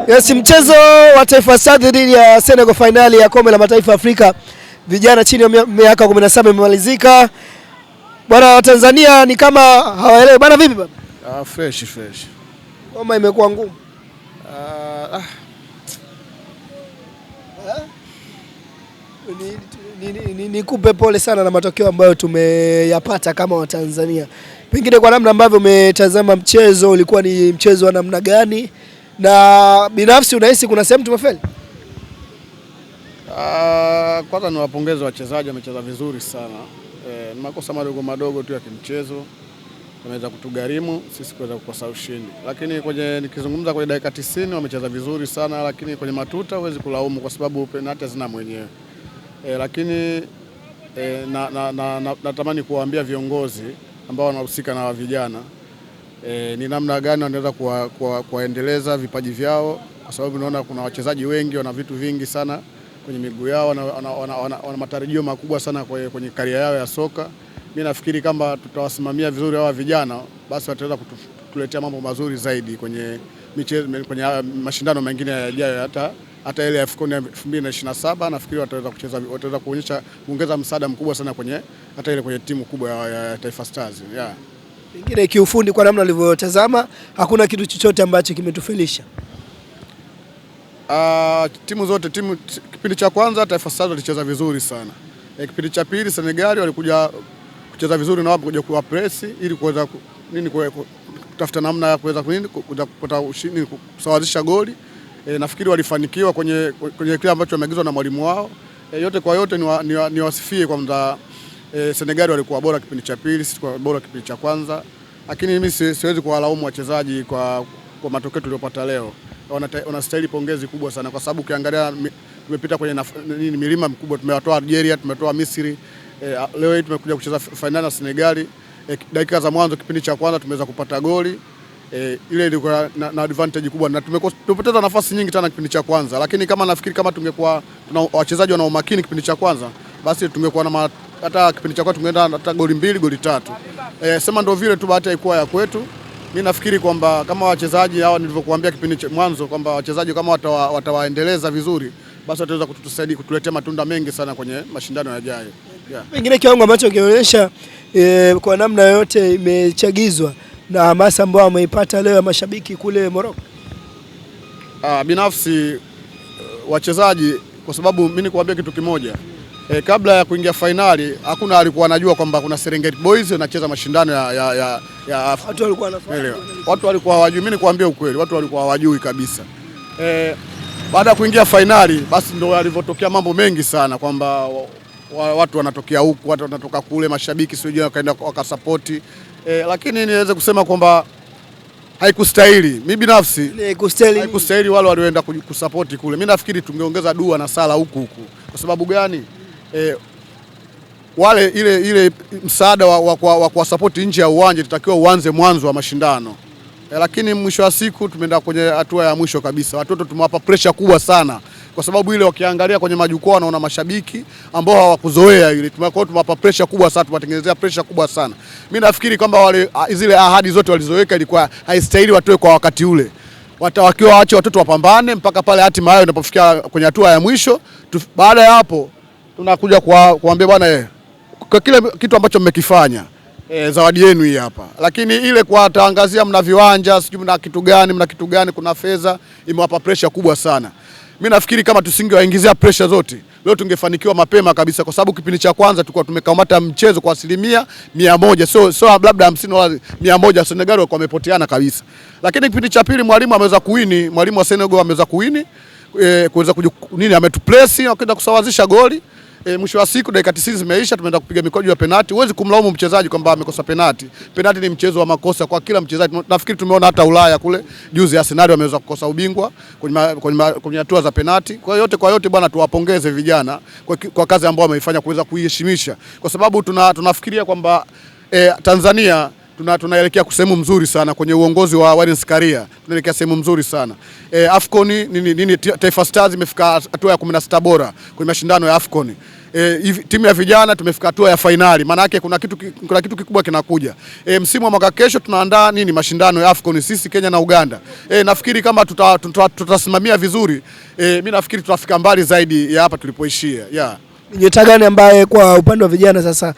Yes, mchezo wa Taifa Stars dhidi ya Senegal finali ya Kombe la Mataifa Afrika vijana chini ya miaka 17 imemalizika. Bwana wa Tanzania ni kama hawaelewi. Bwana vipi bwana? Fresh. Kama imekuwa ngumu. Nikupe pole sana na matokeo ambayo tumeyapata kama wa Tanzania. Pengine kwa namna ambavyo umetazama mchezo, ulikuwa ni mchezo wa namna gani? Na binafsi unahisi kuna sehemu tumefeli? Kwanza niwapongeze wachezaji, wamecheza vizuri sana. Ni makosa madogo tu ya kimchezo yameweza kutugharimu sisi kuweza kukosa ushindi. Lakini nikizungumza kwenye dakika 90 wamecheza vizuri sana, lakini kwenye matuta huwezi kulaumu kwa sababu penalti hazina mwenyewe. Lakini natamani kuwaambia viongozi ambao wanahusika na vijana ni namna gani wanaweza kuwaendeleza vipaji vyao, kwa sababu naona kuna wachezaji wengi wana vitu vingi sana kwenye miguu yao, wana matarajio makubwa sana kwenye karia yao ya soka. Mimi nafikiri kama tutawasimamia vizuri hawa vijana, basi wataweza kutuletea mambo mazuri zaidi kwenye michezo, kwenye mashindano mengine yajayo, hata ile AFCON 2027 nafikiri wataweza kuongeza msaada mkubwa sana hata ile kwenye timu kubwa ya Taifa Stars. Pengine kiufundi kwa namna ulivyotazama hakuna kitu chochote ambacho kimetufelisha. Timu zote kipindi cha kwanza Taifa Stars walicheza vizuri sana. Kipindi cha pili Senegal walikuja kucheza vizuri na wao kuja kuwa press ili kuweza kutafuta namna ya kuweza kupata ushindi, kusawazisha goli. Nafikiri walifanikiwa kwenye kile ambacho wameagizwa na mwalimu wao. Yote kwa yote niwasifie kwamba Senegal walikuwa bora kipindi cha pili, sisi tulikuwa bora kipindi cha kwanza. Lakini mimi siwezi kuwalaumu wachezaji kwa matokeo tuliyopata leo. Wanastahili pongezi kubwa sana, kwa sababu ukiangalia tumepita kwenye milima mikubwa, tumewatoa Algeria, tumetoa Misri. Leo hii tumekuja kucheza finali na Senegal. Dakika za mwanzo kipindi cha kwanza tumeweza kupata goli. Ile ilikuwa na advantage kubwa, na tumepoteza nafasi nyingi sana kipindi cha kwanza, lakini nafikiri kama tungekuwa tuna wachezaji wana umakini kipindi cha kwanza, basi tungekuwa hata kipindi cha kwanza tungeenda hata goli 2 goli 3. Sema ndio vile tu bahati haikuwa ya kwetu. Mimi nafikiri kwamba kama wachezaji hawa nilivyokuambia kipindi cha mwanzo kwamba wachezaji kama watawaendeleza vizuri, basi wataweza kutusaidia kutuletea matunda mengi sana kwenye mashindano yajayo. Pengine kiwango ambacho kionyesha kwa namna yote imechagizwa na hamasa ambayo wameipata leo ya mashabiki kule Morocco. Binafsi wachezaji, kwa sababu mimi nikuambia kitu kimoja, kabla ya kuingia finali hakuna alikuwa anajua kwamba kuna Serengeti Boys wanacheza mashindano ya watu walikuwa wanafahamu. Watu walikuwa hawajui, mimi nikuambia ukweli, watu walikuwa hawajui kabisa. Baada ya kuingia finali basi ndio yalivyotokea mambo mengi sana, kwamba watu wanatokea huku, watu wanatoka kule, mashabiki sio wakaenda wakasapoti. Lakini niweze kusema kwamba haikustahili. Mimi binafsi haikustahili wale walioenda kusapoti kule. Mimi nafikiri tungeongeza dua na sala huku. Kwa sababu gani? Wale ile msaada wa kuwasapoti nje ya uwanja tutakiwa uanze mwanzo wa mashindano. Lakini mwisho wa siku tumeenda kwenye hatua ya mwisho kabisa. Watoto tumewapa pressure kubwa sana, kwa sababu ile wakiangalia kwenye majukwaa wanaona mashabiki ambao hawakuzoea ile. Tumewapa pressure kubwa sana, tumewatengenezea pressure kubwa sana. Mimi nafikiri kwamba zile ahadi zote walizoweka ilikuwa haistahili watoe kwa wakati ule. Watawakiwa waache watoto wapambane mpaka pale hatima yao inapofikia kwenye hatua ya mwisho. Baada ya hapo tunakuja kuambia bwana kwa kile kitu ambacho mmekifanya, zawadi yenu hii hapa. Lakini ile kuwatangazia mna viwanja, sijui mna kitu gani, kuna fedha, imewapa pressure kubwa sana. Mimi nafikiri kama tusingewaingizia pressure zote, leo tungefanikiwa mapema kabisa, kwa sababu kipindi cha kwanza tulikuwa tumekamata mchezo kwa 100%, sio labda 50 wala 100. Senegal walikuwa wamepoteana kabisa. Lakini kipindi cha pili mwalimu ameweza kuwini, mwalimu wa Senegal ameweza kuwini, kuweza ametuplace na kwenda kusawazisha goli. Mwisho wa siku dakika 90 zimeisha, tumeenda kupiga mikojo ya penalti. Huwezi kumlaumu mchezaji kwamba amekosa penalti. Penalti ni mchezo wa makosa kwa kila mchezaji. Nafikiri tumeona hata Ulaya kule juzi Arsenal wameweza kukosa ubingwa kwenye hatua za penalti. Kwa yote bwana, tuwapongeze vijana kwa kazi ambayo wameifanya kuweza kuiheshimisha, kwa sababu tunafikiria kwamba Tanzania tunaelekea sehemu mzuri sana kwenye uongozi wa Wallace Karia, tunaelekea sehemu mzuri sana. Afcon Taifa Stars imefika hatua ya 16 bora kwenye mashindano ya Afcon. Timu ya vijana tumefika hatua ya fainali. Maana yake kuna kitu kikubwa kinakuja. Msimu wa mwaka kesho tunaandaa mashindano ya Afcon sisi Kenya na Uganda. Nafikiri kama tutasimamia vizuri, mimi nafikiri tutafika mbali zaidi ya hapa tulipoishia. Yeah. Nyota gani ambaye kwa upande wa vijana sasa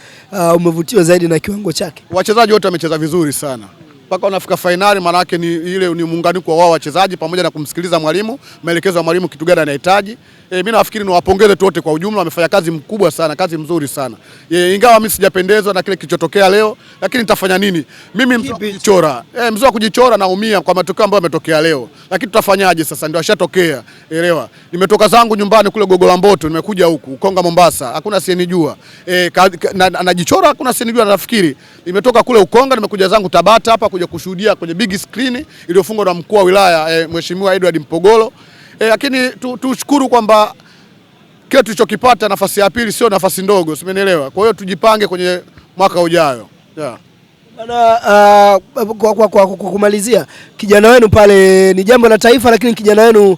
umevutiwa zaidi na kiwango chake? Wachezaji wote wamecheza vizuri sana mpaka wanafika fainali. Maana yake ni muunganiko wao wachezaji pamoja na kumsikiliza mwalimu, maelekezo ya mwalimu kitu gani anahitaji. Mimi nafikiri niwapongeze tu wote kwa ujumla, wamefanya kazi mkubwa sana, kazi mzuri sana. Ingawa mimi sijapendezwa na kile kilichotokea leo, lakini nitafanya nini? Mimi mzee wa kujichora naumia kwa matokeo ambayo yametokea leo. Lakini tutafanyaje sasa, ndio ashatokea. Elewa. Nimetoka zangu nyumbani kule Gogo la Mboto, nimekuja huku Konga Mombasa. Hakuna siyenijua. Anajichora hakuna siyenijua, nafikiri. Nimetoka kule Ukonga, nimekuja zangu Tabata hapa kuja kushuhudia kwenye big screen iliyofungwa na mkuu wa wilaya Mheshimiwa Edward Mpogolo. Lakini tushukuru kwamba kile tulichokipata nafasi ya pili sio nafasi ndogo, simenielewa. Kwa hiyo tujipange kwenye mwaka ujayo. Yeah. Bana, kwa kumalizia, kijana wenu pale ni jambo la taifa, lakini kijana wenu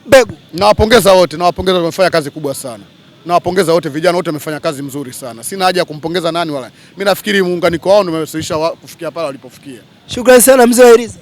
Mbegu, nawapongeza wote, wamefanya kazi kubwa sana. Nawapongeza wote, vijana wote wamefanya kazi mzuri sana. Sina haja ya kumpongeza nani wala. Mimi nafikiri muunganiko wao ndio umewasaidia kufikia pale walipofikia. Shukrani sana mzee wa Iriza.